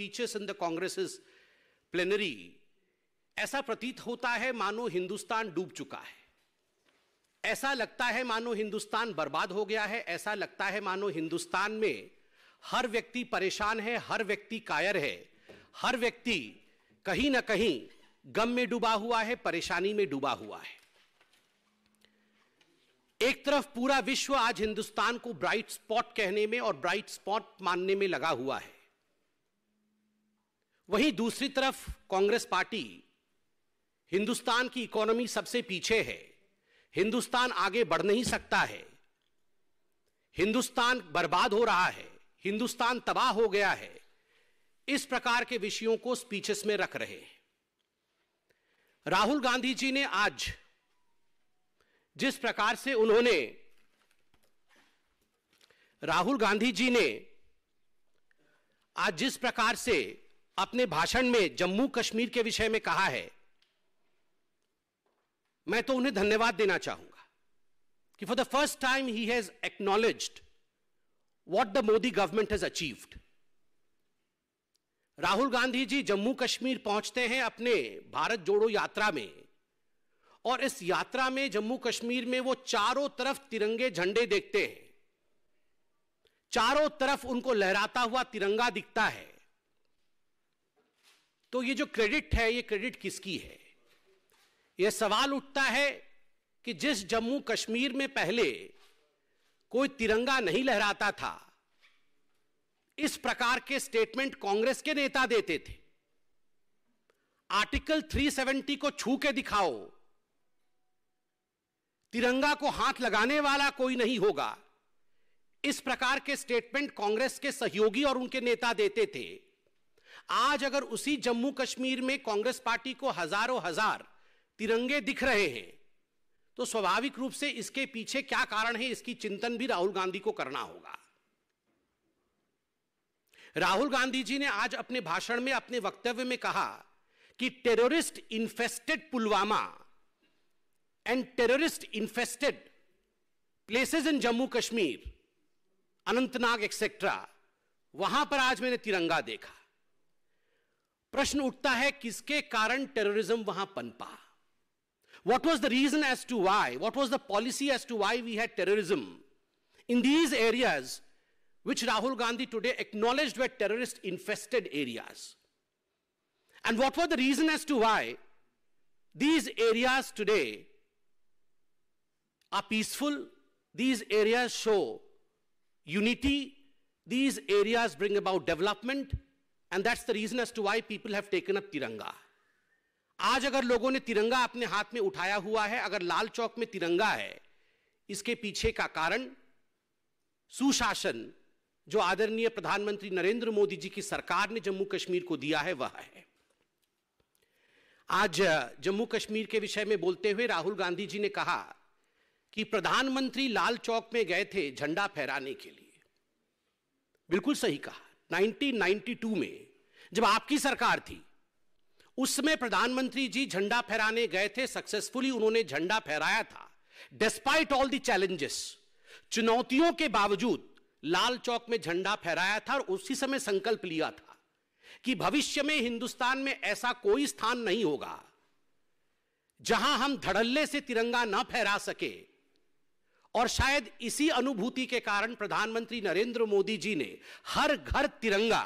speeches in the Congress's plenary, ऐसा प्रतीत होता है मानो हिंदुस्तान डूब चुका है, ऐसा लगता है मानो हिंदुस्तान बर्बाद हो गया है, ऐसा लगता है मानो हिंदुस्तान में हर व्यक्ति परेशान है, हर व्यक्ति कायर है, हर व्यक्ति कहीं ना कहीं गम में डूबा हुआ है, परेशानी में डूबा हुआ है। एक तरफ पूरा विश्व आज हिंदुस्तान को ब्राइट स्पॉट कहने में और ब्राइट स्पॉट मानने में लगा हुआ है, वहीं दूसरी तरफ कांग्रेस पार्टी हिंदुस्तान की इकोनॉमी सबसे पीछे है, हिंदुस्तान आगे बढ़ नहीं सकता है, हिंदुस्तान बर्बाद हो रहा है, हिंदुस्तान तबाह हो गया है, इस प्रकार के विषयों को स्पीचेस में रख रहे हैं। राहुल गांधी जी ने आज जिस प्रकार से अपने भाषण में जम्मू कश्मीर के विषय में कहा है, मैं तो उन्हें धन्यवाद देना चाहूंगा कि for the first time he has acknowledged what the Modi government has achieved. Rahul Gandhi ji Jammu Kashmir पहुंचते हैं अपने भारत जोड़ो यात्रा में, और इस यात्रा में जम्मू कश्मीर में वो चारों तरफ तिरंगे झंडे देखते हैं, चारों तरफ उनको लहराता हुआ तिरंगा दिखता है। तो ये जो क्रेडिट है, ये क्रेडिट किसकी है? यह सवाल उठता है कि जिस जम्मू कश्मीर में पहले कोई तिरंगा नहीं लहराता था, इस प्रकार के स्टेटमेंट कांग्रेस के नेता देते थे, आर्टिकल 370 को छू के दिखाओ, तिरंगा को हाथ लगाने वाला कोई नहीं होगा, इस प्रकार के स्टेटमेंट कांग्रेस के सहयोगी और उनके नेता देते थे। आज अगर उसी जम्मू कश्मीर में कांग्रेस पार्टी को हजारों हजार तिरंगे दिख रहे हैं, तो स्वाभाविक रूप से इसके पीछे क्या कारण है, इसकी चिंतन भी राहुल गांधी को करना होगा। राहुल गांधी जी ने आज अपने भाषण में, अपने वक्तव्य में कहा कि terrorist infested Pulwama and terrorist infested places in Jammu Kashmir, Anantnag etcetera, वहां पर आज मैंने तिरंगा देखा। प्रश्न उठता है, किसके कारण टेररिज्म वहां पनपा? What was the reason as to why? What was the policy as to why we had terrorism in these areas which Rahul Gandhi today acknowledged were terrorist infested areas? And what was the reason as to why these areas today are peaceful? These areas show unity, these areas bring about development, and that's the reason as to why people have taken up Tiranga. आज अगर लोगों ने तिरंगा अपने हाथ में उठाया हुआ है, अगर लाल चौक में तिरंगा है, इसके पीछे का कारण सुशासन जो आदरणीय प्रधानमंत्री नरेंद्र मोदी जी की सरकार ने जम्मू कश्मीर को दिया है, वह है। आज जम्मू कश्मीर के विषय में बोलते हुए राहुल गांधी जी ने कहा कि प्रधानमंत्री लाल चौक में गए थे झंडा फहराने के लिए। बिल्कुल सही कहा। 1992 में जब आपकी सरकार थी, उसमें प्रधानमंत्री जी झंडा फहराने गए थे, सक्सेसफुली उन्होंने झंडा फहराया था। डिस्पाइट ऑल द चैलेंजेस, चुनौतियों के बावजूद लाल चौक में झंडा फहराया था, और उसी समय संकल्प लिया था कि भविष्य में हिंदुस्तान में ऐसा कोई स्थान नहीं होगा जहां हम धड़ल्ले से तिरंगा ना फहरा सके। और शायद इसी अनुभूति के कारण प्रधानमंत्री नरेंद्र मोदी जी ने हर घर तिरंगा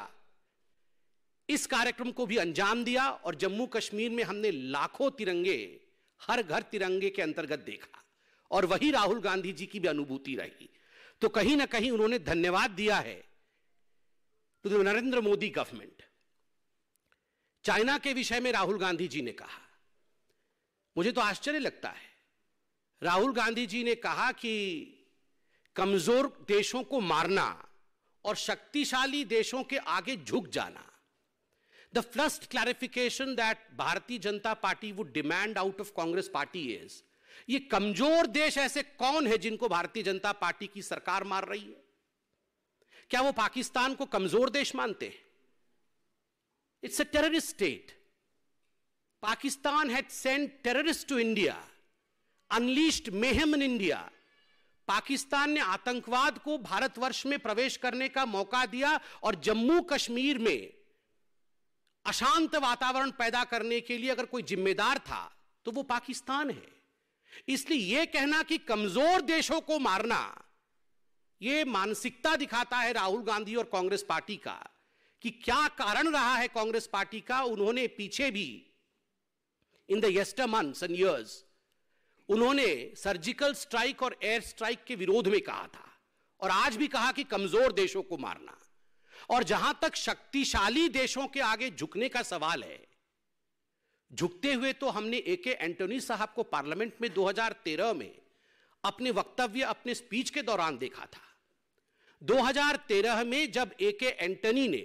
इस कार्यक्रम को भी अंजाम दिया, और जम्मू कश्मीर में हमने लाखों तिरंगे हर घर तिरंगे के अंतर्गत देखा, और वही राहुल गांधी जी की भी अनुभूति रही। तो कहीं ना कहीं उन्होंने धन्यवाद दिया है to the Narendra Modi government. China के विषय में राहुल गांधी जी ने कहा, मुझे तो आश्चर्य लगता है। राहुल गांधी जी ने कहा कि कमजोर देशों को मारना और शक्तिशाली देशों के आगे झुक जाना। The first clarification that Bharatiya Janata party would demand out of Congress party is, ये कमजोर देश ऐसे कौन है जिनको भारतीय जनता पार्टी की सरकार मार रही है? क्या वो पाकिस्तान को कमजोर देश मानते हैं? It's a terrorist state. Pakistan had sent terrorists to India, unleashed mayhem in India. Pakistan ने आतंकवाद को भारतवर्ष में प्रवेश करने का मौका दिया, और जम्मू कश्मीर में अशांत वातावरण पैदा करने के लिए अगर कोई जिम्मेदार था तो वो पाकिस्तान है। इसलिए यह कहना कि कमजोर देशों को मारना, यह मानसिकता दिखाता है राहुल गांधी और कांग्रेस पार्टी का कि क्या कारण रहा है कांग्रेस पार्टी का। उन्होंने पीछे भी in the यस्टर months and years उन्होंने सर्जिकल स्ट्राइक और एयर स्ट्राइक के विरोध में कहा था और आज भी कहा कि कमजोर देशों को मारना। और जहां तक शक्तिशाली देशों के आगे झुकने का सवाल है, झुकते हुए तो हमने एके एंटोनी साहब को पार्लियामेंट में 2013 में अपने वक्तव्य, अपने स्पीच के दौरान देखा था। 2013 में जब एके एंटोनी ने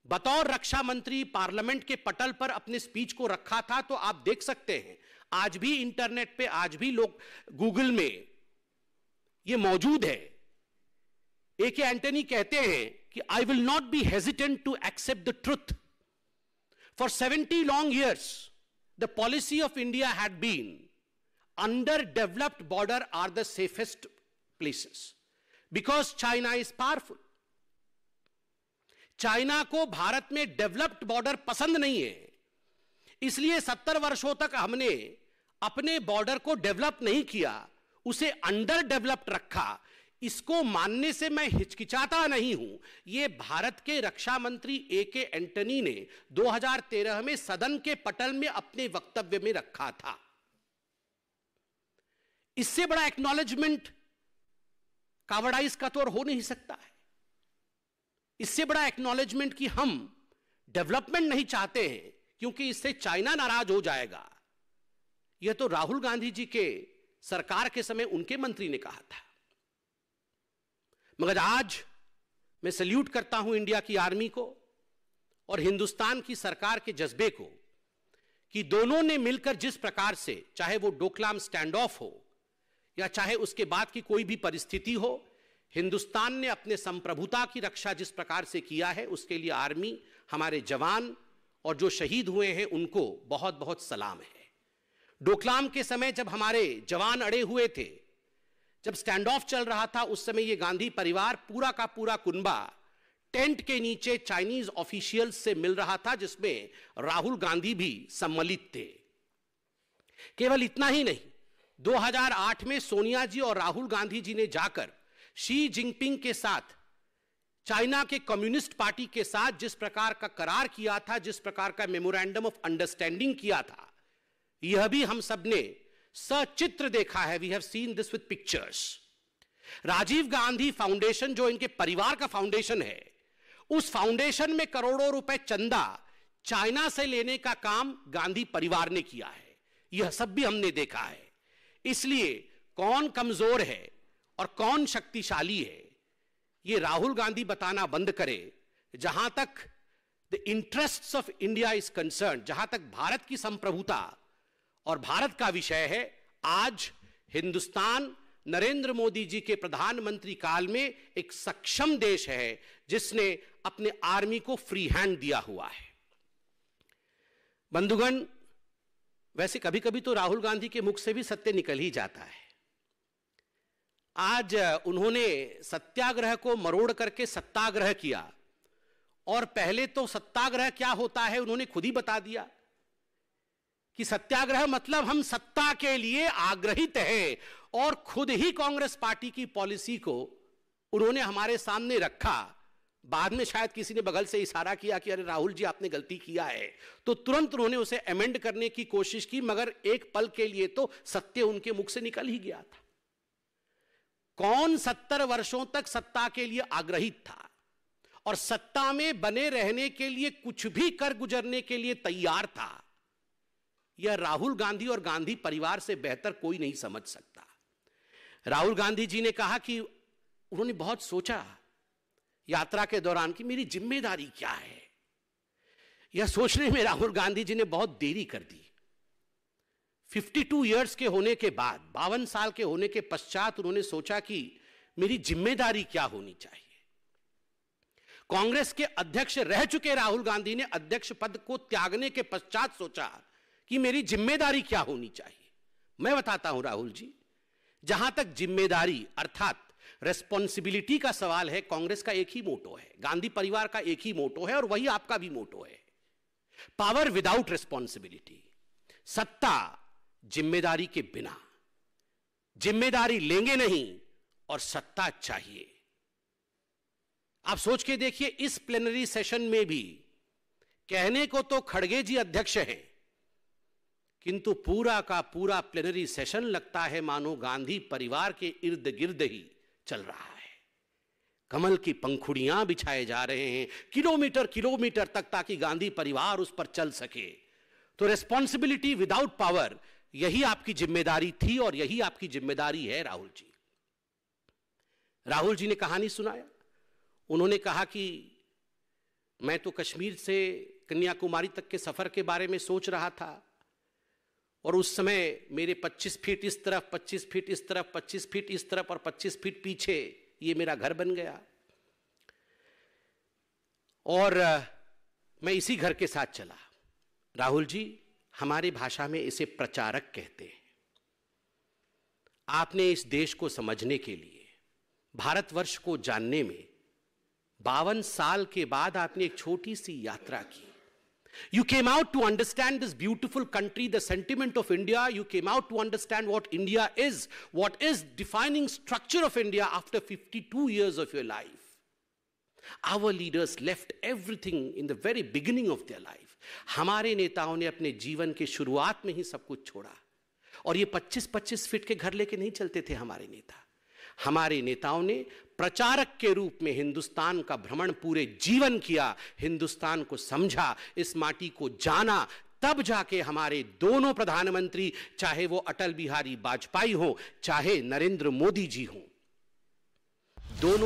बतौर रक्षा मंत्री पार्लियामेंट के पटल पर अपने स्पीच को रखा था, तो आप देख सकते हैं आज भी इंटरनेट पे, आज भी लोग गूगल में ये मौजूद है। एके एंटोनी कहते हैं कि I will not be hesitant to accept the truth. For 70 long years the policy of India had been under developed border are the safest places because China is powerful. China को भारत में developed border पसंद नहीं है, इसलिए 70 वर्षों तक हमने अपने बॉर्डर को डेवलप नहीं किया, उसे अंडर डेवलप्ड रखा। इसको मानने से मैं हिचकिचाता नहीं हूं। यह भारत के रक्षा मंत्री एके एंटोनी ने 2013 में सदन के पटल में अपने वक्तव्य में रखा था। इससे बड़ा एक्नॉलेजमेंट कावड़ाइज का तो और हो नहीं सकता है। इससे बड़ा एक्नॉलेजमेंट कि हम डेवलपमेंट नहीं चाहते हैं क्योंकि इससे चाइना नाराज हो जाएगा, यह तो राहुल गांधी जी के सरकार के समय उनके मंत्री ने कहा था। मगर आज मैं सैल्यूट करता हूं इंडिया की आर्मी को और हिंदुस्तान की सरकार के जज्बे को कि दोनों ने मिलकर जिस प्रकार से, चाहे वो डोकलाम स्टैंड ऑफ हो या चाहे उसके बाद की कोई भी परिस्थिति हो, हिंदुस्तान ने अपने संप्रभुता की रक्षा जिस प्रकार से किया है, उसके लिए आर्मी, हमारे जवान और जो शहीद हुए हैं उनको बहुत बहुत सलाम है। डोकलाम के समय जब हमारे जवान अड़े हुए थे, जब स्टैंड ऑफ चल रहा था, उस समय ये गांधी परिवार पूरा का पूरा कुनबा टेंट के नीचे चाइनीज ऑफिशियल्स से मिल रहा था, जिसमें राहुल गांधी भी सम्मिलित थे। केवल इतना ही नहीं, 2008 में सोनिया जी और राहुल गांधी जी ने जाकर शी जिनपिंग के साथ, चाइना के कम्युनिस्ट पार्टी के साथ जिस प्रकार का करार किया था, जिस प्रकार का मेमोरेंडम ऑफ अंडरस्टैंडिंग किया था, यह भी हम सब ने सचित्र देखा है। We have seen this with pictures. Rajiv Gandhi foundation, जो इनके परिवार का फाउंडेशन है, उस फाउंडेशन में करोड़ों रुपए चंदा चाइना से लेने का काम गांधी परिवार ने किया है। यह सब भी हमने देखा है। इसलिए कौन कमजोर है और कौन शक्तिशाली है, यह राहुल गांधी बताना बंद करे। जहां तक the interests of India is concern, जहां तक भारत की संप्रभुता और भारत का विषय है, आज हिंदुस्तान नरेंद्र मोदी जी के प्रधानमंत्री काल में एक सक्षम देश है जिसने अपने आर्मी को फ्री हैंड दिया हुआ है। बंधुगण, वैसे कभी कभी तो राहुल गांधी के मुख से भी सत्य निकल ही जाता है। आज उन्होंने सत्याग्रह को मरोड़ करके सत्याग्रह किया, और पहले तो सत्याग्रह क्या होता है उन्होंने खुद ही बता दिया कि सत्याग्रह मतलब हम सत्ता के लिए आग्रहित हैं, और खुद ही कांग्रेस पार्टी की पॉलिसी को उन्होंने हमारे सामने रखा। बाद में शायद किसी ने बगल से इशारा किया कि अरे राहुल जी आपने गलती किया है, तो तुरंत उन्होंने उसे अमेंड करने की कोशिश की, मगर एक पल के लिए तो सत्य उनके मुख से निकल ही गया था। कौन 70 वर्षों तक सत्ता के लिए आग्रहित था और सत्ता में बने रहने के लिए कुछ भी कर गुजरने के लिए तैयार था, यह राहुल गांधी और गांधी परिवार से बेहतर कोई नहीं समझ सकता। राहुल गांधी जी ने कहा कि उन्होंने बहुत सोचा यात्रा के दौरान कि मेरी जिम्मेदारी क्या है। यह सोचने में राहुल गांधी जी ने बहुत देरी कर दी। 52 इयर्स के होने के बाद, 52 साल के होने के पश्चात उन्होंने सोचा कि मेरी जिम्मेदारी क्या होनी चाहिए। कांग्रेस के अध्यक्ष रह चुके राहुल गांधी ने अध्यक्ष पद को त्यागने के पश्चात सोचा कि मेरी जिम्मेदारी क्या होनी चाहिए। मैं बताता हूं राहुल जी, जहां तक जिम्मेदारी अर्थात रेस्पॉन्सिबिलिटी का सवाल है, कांग्रेस का एक ही मोटो है, गांधी परिवार का एक ही मोटो है, और वही आपका भी मोटो है। पावर विदाउट रिस्पॉन्सिबिलिटी, सत्ता जिम्मेदारी के बिना, जिम्मेदारी लेंगे नहीं और सत्ता चाहिए। आप सोच के देखिए, इस प्लेनरी सेशन में भी कहने को तो खड़गे जी अध्यक्ष हैं, किंतु पूरा का पूरा प्लेनरी सेशन लगता है मानो गांधी परिवार के इर्द गिर्द ही चल रहा है। कमल की पंखुड़ियां बिछाए जा रहे हैं किलोमीटर किलोमीटर तक, ताकि गांधी परिवार उस पर चल सके। तो रिस्पॉन्सिबिलिटी विदाउट पावर, यही आपकी जिम्मेदारी थी और यही आपकी जिम्मेदारी है राहुल जी। राहुल जी ने कहानी सुनाया। उन्होंने कहा कि मैं तो कश्मीर से कन्याकुमारी तक के सफर के बारे में सोच रहा था, और उस समय मेरे 25 फीट इस तरफ, 25 फीट इस तरफ, 25 फीट इस तरफ और 25 फीट पीछे ये मेरा घर बन गया, और मैं इसी घर के साथ चला। राहुल जी, हमारी भाषा में इसे प्रचारक कहते हैं। आपने इस देश को समझने के लिए, भारतवर्ष को जानने में 52 साल के बाद आपने एक छोटी सी यात्रा की। You came out to understand this beautiful country, the sentiment of India. You came out to understand what India is, what is defining structure of India after 52 years of your life. Our leaders left everything in the very beginning of their life. हमारे नेताओं ने अपने जीवन के शुरुआत में ही सब कुछ छोड़ा, और ये 25-25 फीट के घर लेके नहीं चलते थे हमारे नेता। हमारे नेताओं ने प्रचारक के रूप में हिंदुस्तान का भ्रमण पूरे जीवन किया, हिंदुस्तान को समझा, इस माटी को जाना। तब जाके हमारे दोनों प्रधानमंत्री, चाहे वो अटल बिहारी वाजपेयी हो, चाहे नरेंद्र मोदी जी हो, दोनों